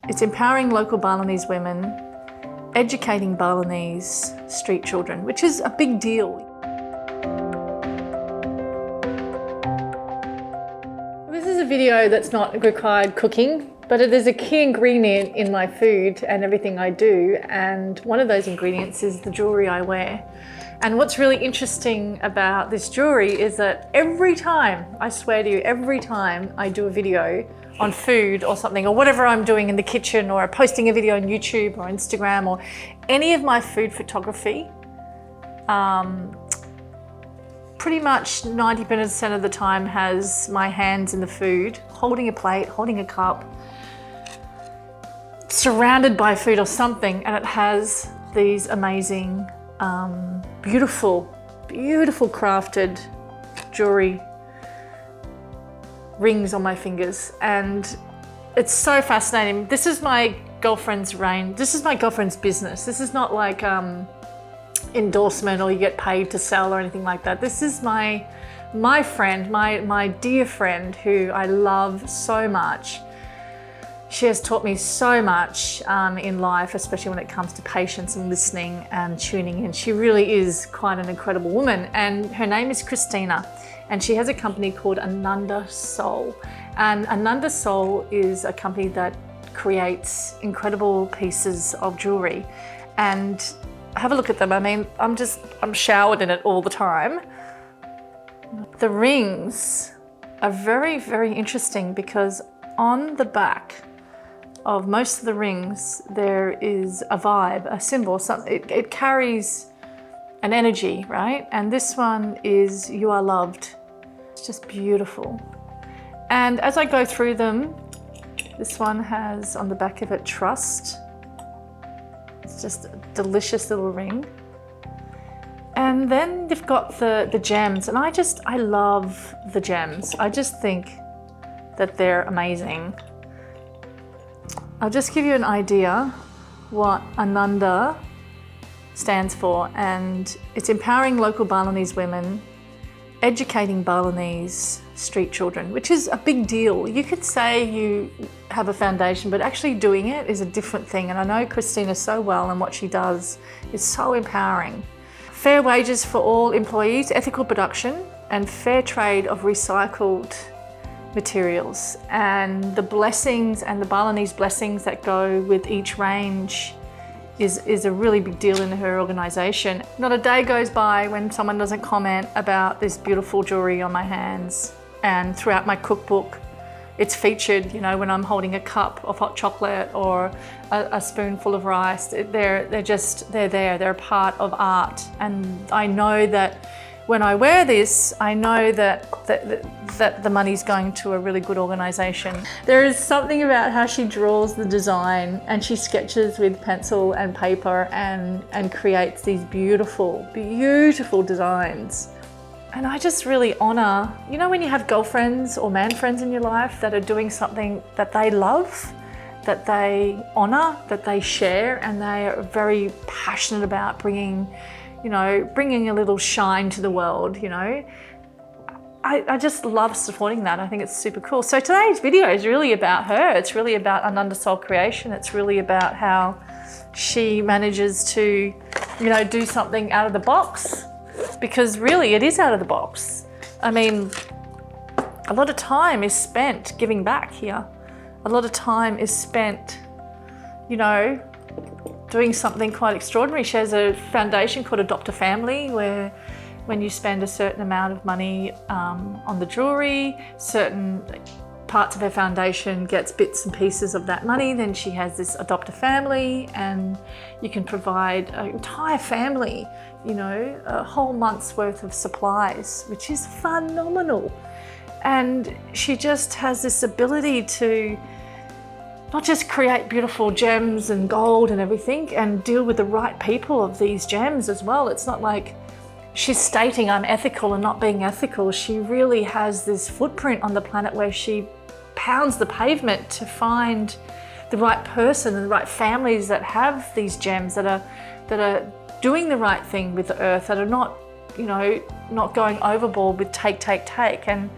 It's empowering local Balinese women, educating Balinese street children, which is a big deal. This is a video that's not required cooking, but it is a key ingredient in my food and everything I do. And one of those ingredients is the jewellery I wear. And what's really interesting about this jewellery is that every time, I swear to you, every time I do a video on food or something, or whatever I'm doing in the kitchen, or posting a video on YouTube or Instagram, or any of my food photography, pretty much 90% of the time has my hands in the food, holding a plate, holding a cup, surrounded by food or something, and it has these amazing, beautiful crafted jewelry rings on my fingers. And it's so fascinating. This is my girlfriend's range. This is my girlfriend's business. This is not like endorsement or you get paid to sell or anything like that. This is my friend, my dear friend, who I love so much. She has taught me so much in life, especially when it comes to patience and listening and tuning in. She really is quite an incredible woman, and her name is Christina, and she has a company called Ananda Soul. And Ananda Soul is a company that creates incredible pieces of jewelry. And have a look at them. I mean, I'm showered in it all the time. The rings are very, very interesting because on the back of most of the rings, there is a vibe, a symbol, something. It carries an energy, right? And this one is "You are loved." It's just beautiful. And as I go through them, this one has on the back of it "Trust." It's just a delicious little ring. And then you've got the gems, and I love the gems. I just think that they're amazing. I'll just give you an idea what Ananda stands for, and it's empowering local Balinese women, educating Balinese street children, which is a big deal. You could say you have a foundation, but actually doing it is a different thing. And I know Christina so well, and what she does is so empowering. Fair wages for all employees, ethical production, and fair trade of recycled materials, and the blessings and the Balinese blessings that go with each range is a really big deal in her organisation. Not a day goes by when someone doesn't comment about this beautiful jewellery on my hands. And throughout my cookbook, it's featured, you know, when I'm holding a cup of hot chocolate or a spoonful of rice. They're there, they're a part of art. And I know that when I wear this, I know that the money's going to a really good organisation. There is something about how she draws the design, and she sketches with pencil and paper and creates these beautiful, beautiful designs. And I just really honour, you know, when you have girlfriends or man friends in your life that are doing something that they love, that they honour, that they share, and they are very passionate about bringing a little shine to the world, you know. I just love supporting that. I think it's super cool. So today's video is really about her. It's really about Ananda Soul Creation. It's really about how she manages to, you know, do something out of the box, because really it is out of the box. I mean, a lot of time is spent giving back here. A lot of time is spent, you know, doing something quite extraordinary. She has a foundation called Adopt a Family, where when you spend a certain amount of money on the jewellery, certain parts of her foundation gets bits and pieces of that money. Then she has this Adopt a Family, and you can provide an entire family, you know, a whole month's worth of supplies, which is phenomenal. And she just has this ability to not just create beautiful gems and gold and everything, and deal with the right people of these gems as well. It's not like she's stating I'm ethical and not being ethical. She really has this footprint on the planet where she pounds the pavement to find the right person and the right families that have these gems, that are doing the right thing with the earth, that are not, you know, not going overboard with take. And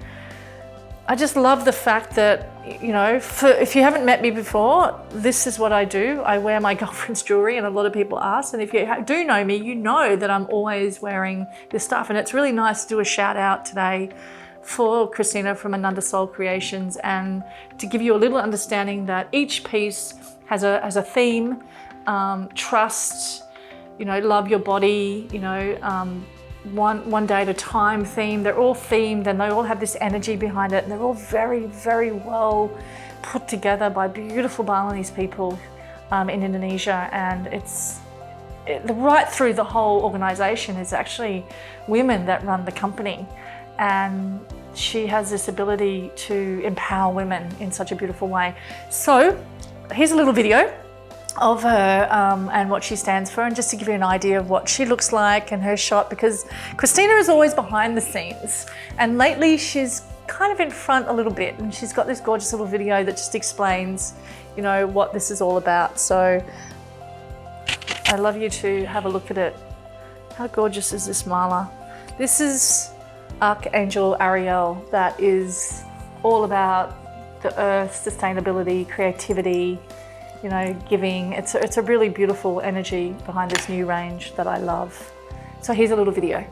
I just love the fact that, you know, if you haven't met me before, this is what I do. I wear my girlfriend's jewellery, and a lot of people ask. And if you do know me, you know that I'm always wearing this stuff. And it's really nice to do a shout out today for Christina from Ananda Soul Creations, and to give you a little understanding that each piece has a theme, trust, you know, love your body, you know, one day at a time theme. They're all themed and they all have this energy behind it, and they're all very, very well put together by beautiful Balinese people in Indonesia. And right through the whole organisation is actually women that run the company, and she has this ability to empower women in such a beautiful way. So here's a little video of her and what she stands for, and just to give you an idea of what she looks like and her shot, because Christina is always behind the scenes, and lately she's kind of in front a little bit, and she's got this gorgeous little video that just explains, you know, what this is all about. So I'd love you to have a look at it. How gorgeous is this mala? This is Archangel Ariel, that is all about the earth, sustainability, creativity, you know, giving. It's a really beautiful energy behind this new range that I love. So here's a little video.